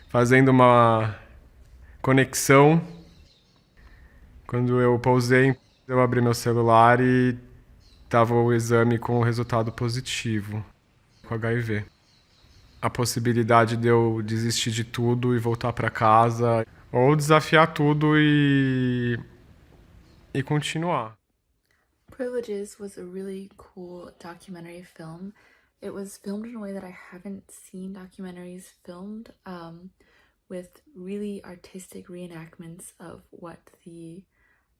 fazendo uma conexão. Quando eu pausei, eu abri meu celular e tava o exame com o resultado positivo com HIV. A possibilidade de eu desistir de tudo e voltar para casa, ou desafiar tudo e continuar. Privileges was a really cool documentary film. It was filmed in a way that I haven't seen documentaries filmed, with really artistic reenactments of what the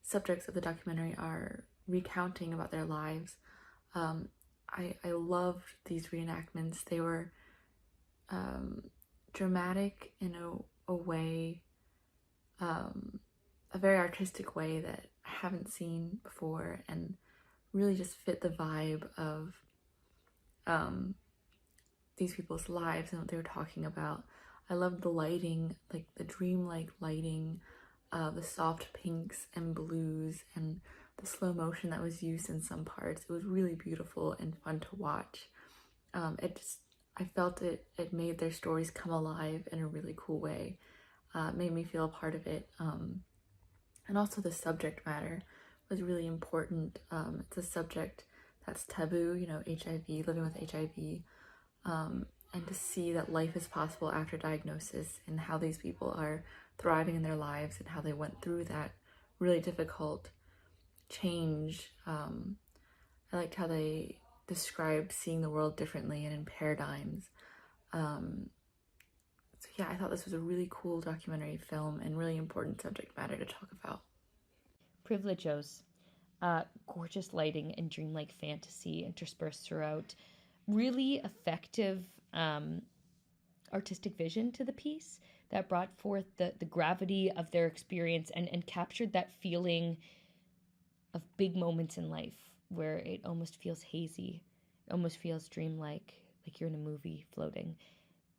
subjects of the documentary are recounting about their lives. I loved these reenactments. They were um, dramatic in a way, um, a very artistic way that I haven't seen before, and really just fit the vibe of um, these people's lives and what they were talking about. I loved the lighting, like the dreamlike lighting, the soft pinks and blues, and the slow motion that was used in some parts. It was really beautiful and fun to watch. I felt it made their stories come alive in a really cool way. It made me feel a part of it. And also the subject matter was really important. It's a subject that's taboo, HIV, living with HIV, and to see that life is possible after diagnosis and how these people are thriving in their lives and how they went through that really difficult change. I liked how they described seeing the world differently and in paradigms. Um, so yeah, I thought this was a really cool documentary film and really important subject matter to talk about. Privilegios, gorgeous lighting and dreamlike fantasy interspersed throughout. Really effective artistic vision to the piece that brought forth the gravity of their experience and captured that feeling of big moments in life where it almost feels hazy, it almost feels dreamlike, like you're in a movie floating.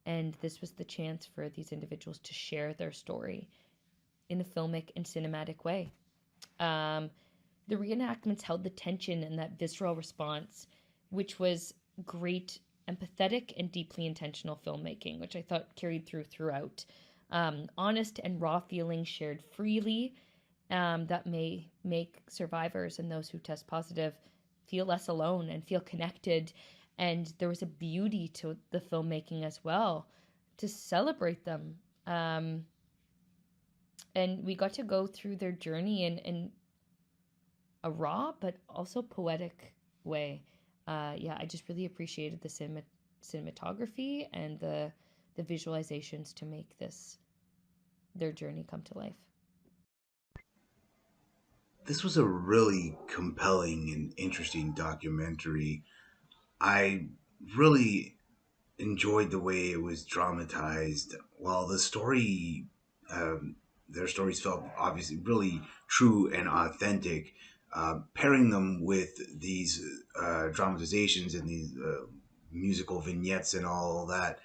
And this was the chance for these individuals to share their story in a filmic and cinematic way. Um, the reenactments held the tension and that visceral response, which was great, empathetic, and deeply intentional filmmaking, which I thought carried throughout. Honest and raw feelings shared freely that may make survivors and those who test positive feel less alone and feel connected. And there was a beauty to the filmmaking as well to celebrate them. And we got to go through their journey in a raw but also poetic way. Yeah, I just really appreciated the cinematography and the visualizations to make this their journey come to life. This was a really compelling and interesting documentary. I really enjoyed the way it was dramatized. While um, their stories felt obviously really true and authentic, pairing them with these dramatizations and these musical vignettes and all that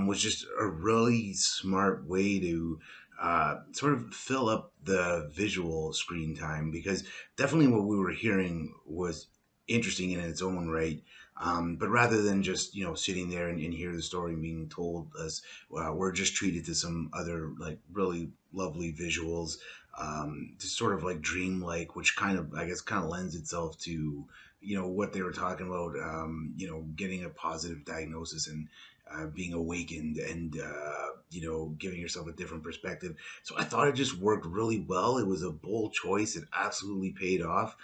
was just a really smart way to sort of fill up the visual screen time, because definitely what we were hearing was interesting in its own right. But rather than just sitting there and hear the story being told us, we're just treated to some other like really lovely visuals, to sort of like dreamlike, which kind of I guess kind of lends itself to what they were talking about. Getting a positive diagnosis and being awakened and giving yourself a different perspective. So I thought it just worked really well. It was a bold choice. It absolutely paid off.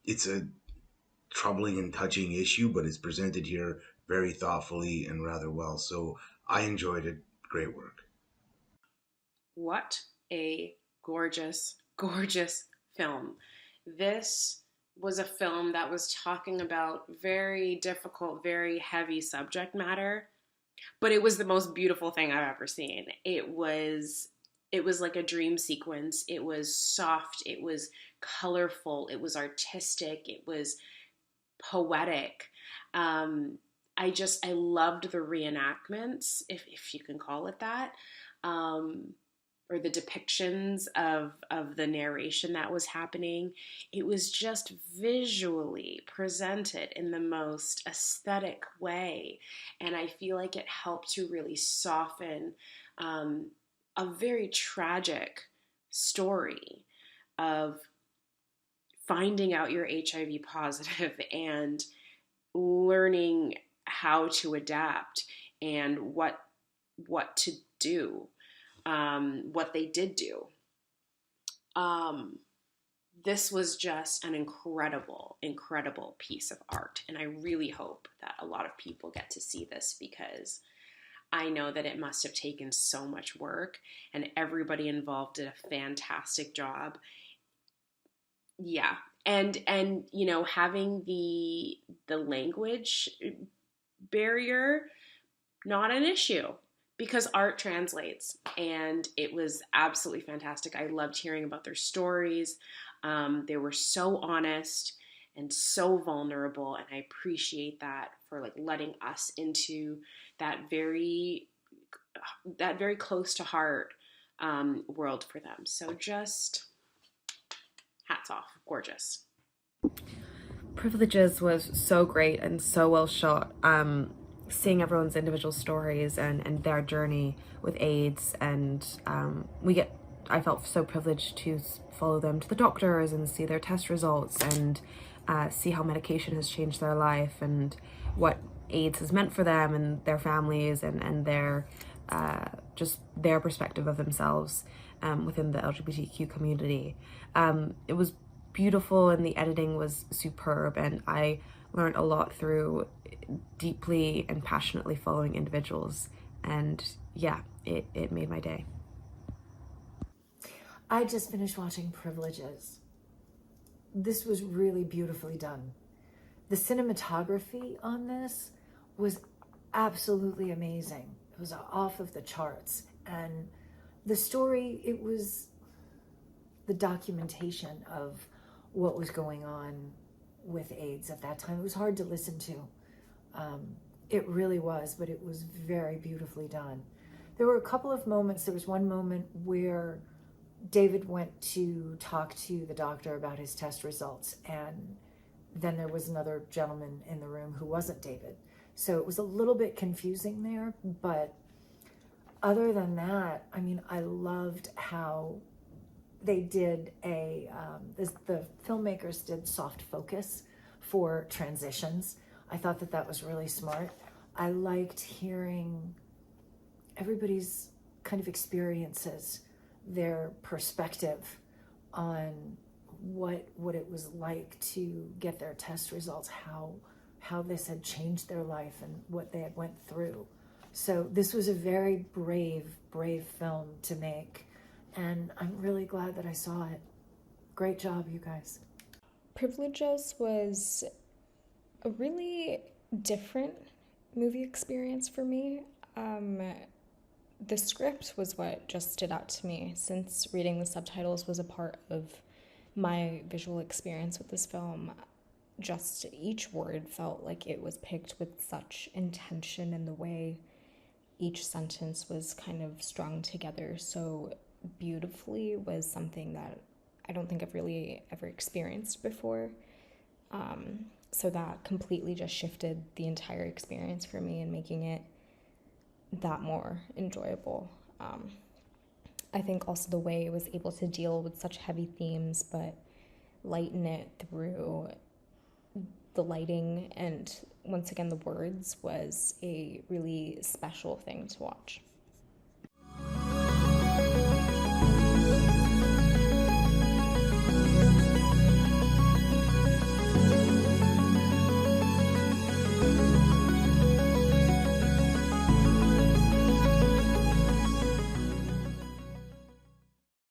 It's a troubling and touching issue, but it's presented here very thoughtfully and rather well. So I enjoyed it. Great work. What a gorgeous, gorgeous film. This was a film that was talking about very difficult, very heavy subject matter, but it was the most beautiful thing I've ever seen. It was like a dream sequence. It was soft, it was colorful, it was artistic, it was poetic. Um, I loved the reenactments, if you can call it that. Um, or the depictions of the narration that was happening. It was just visually presented in the most aesthetic way. And I feel like it helped to really soften a very tragic story of finding out you're HIV positive and learning how to adapt and what to do, what they did do. This was just an incredible, incredible piece of art. And I really hope that a lot of people get to see this, because I know that it must have taken so much work and everybody involved did a fantastic job. Yeah. And you know, having the language barrier, not an issue, because art translates, and it was absolutely fantastic. I loved hearing about their stories. They were so honest and so vulnerable, and I appreciate that, for like letting us into that very close to heart world for them. So just hats off, gorgeous. Privileges was so great and so well shot. Seeing everyone's individual stories and their journey with AIDS, and I felt so privileged to follow them to the doctors and see their test results and see how medication has changed their life and what AIDS has meant for them and their families and their just their perspective of themselves within the LGBTQ community. It was beautiful and the editing was superb, and I learned a lot through deeply and passionately following individuals, and yeah, it made my day. I just finished watching Privileges. This was really beautifully done. The cinematography on this was absolutely amazing. It was off of the charts. And the story, it was the documentation of what was going on with AIDS at that time. It was hard to listen to. It really was, but it was very beautifully done. There were a couple of moments. There was one moment where David went to talk to the doctor about his test results, and then there was another gentleman in the room who wasn't David. So it was a little bit confusing there, but other than that, I mean, I loved how they did the filmmakers did soft focus for transitions. I thought that was really smart. I liked hearing everybody's kind of experiences, their perspective on what it was like to get their test results, how this had changed their life and what they had went through. So this was a very brave film to make, and I'm really glad that I saw it. Great job, you guys. Privileges was a really different movie experience for me. The script was what just stood out to me, since reading the subtitles was a part of my visual experience with this film. Just each word felt like it was picked with such intention, and the way each sentence was kind of strung together so beautifully was something that I don't think I've really ever experienced before. So that completely just shifted the entire experience for me and making it that more enjoyable. I think also the way it was able to deal with such heavy themes but lighten it through the lighting and, once again, the words was a really special thing to watch.